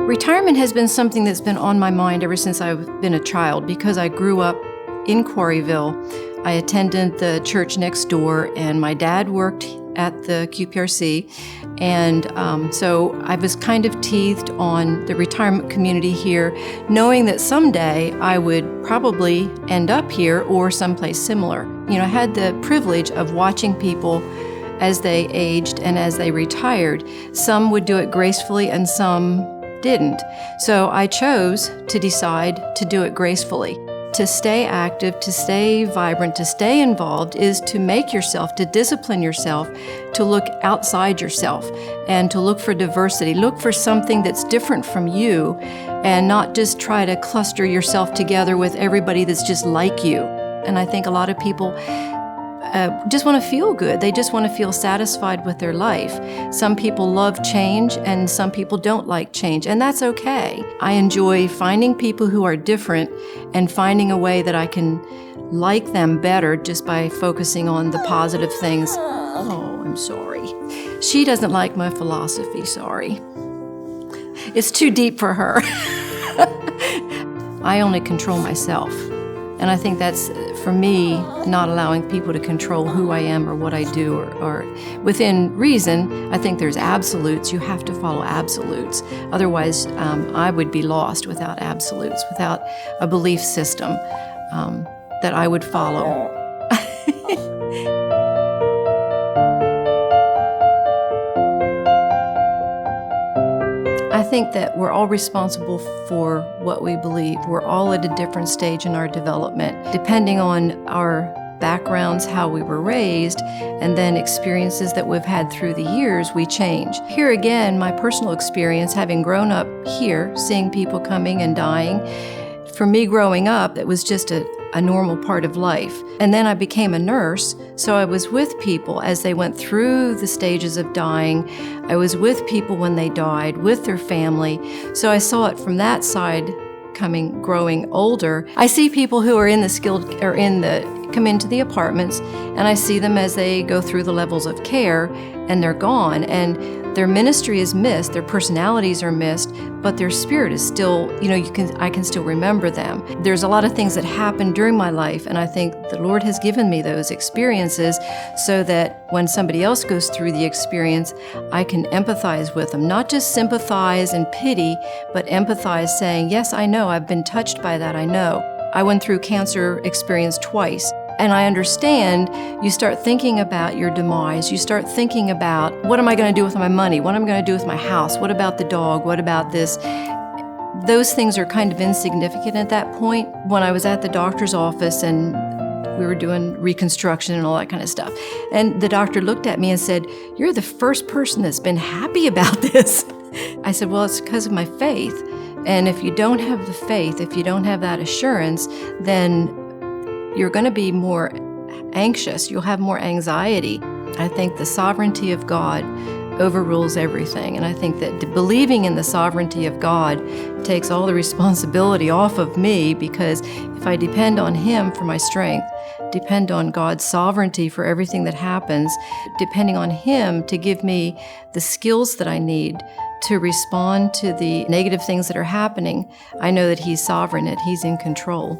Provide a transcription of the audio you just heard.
Retirement has been something that's been on my mind ever since I've been a child because I grew up in Quarryville. I attended the church next door, and my dad worked at the QPRC, and so I was kind of teethed on the retirement community here, knowing that someday I would probably end up here or someplace similar. You know, I had the privilege of watching people as they aged and as they retired. Some would do it gracefully and some didn't. So I chose to decide to do it gracefully. To stay active, to stay vibrant, to stay involved is to make yourself, to discipline yourself, to look outside yourself and to look for diversity. Look for something that's different from you and not just try to cluster yourself together with everybody that's just like you. And I think a lot of people just want to feel good. They just want to feel satisfied with their life. Some people love change and some people don't like change, and that's okay. I enjoy finding people who are different and finding a way that I can like them better just by focusing on the positive things. Oh, I'm sorry. She doesn't like my philosophy, sorry. It's too deep for her. I only control myself. And I think that's, for me, not allowing people to control who I am or what I do, or within reason. I think there's absolutes. You have to follow absolutes. Otherwise, I would be lost without absolutes, without a belief system that I would follow. I think that we're all responsible for what we believe. We're all at a different stage in our development, depending on our backgrounds, how we were raised, and then experiences that we've had through the years, we change. Here again, my personal experience, having grown up here, seeing people coming and dying, for me growing up, it was just a normal part of life. And then I became a nurse, so I was with people as they went through the stages of dying. I was with people when they died, with their family. So I saw it from that side growing older. I see people who are come into the apartments, and I see them as they go through the levels of care, and they're gone, and their ministry is missed, their personalities are missed, but their spirit is still, I can still remember them. There's a lot of things that happened during my life, and I think the Lord has given me those experiences so that when somebody else goes through the experience, I can empathize with them. Not just sympathize and pity, but empathize, saying, yes, I know, I've been touched by that, I know. I went through cancer experience twice. And I understand, you start thinking about your demise. You start thinking about, what am I going to do with my money? What am I going to do with my house? What about the dog? What about this? Those things are kind of insignificant at that point. When I was at the doctor's office and we were doing reconstruction and all that kind of stuff, and the doctor looked at me and said, "You're the first person that's been happy about this." I said, well, it's because of my faith. And if you don't have the faith, if you don't have that assurance, then you're going to be more anxious. You'll have more anxiety. I think the sovereignty of God overrules everything. And I think that believing in the sovereignty of God takes all the responsibility off of me, because if I depend on Him for my strength, depend on God's sovereignty for everything that happens, depending on Him to give me the skills that I need to respond to the negative things that are happening, I know that He's sovereign, that He's in control.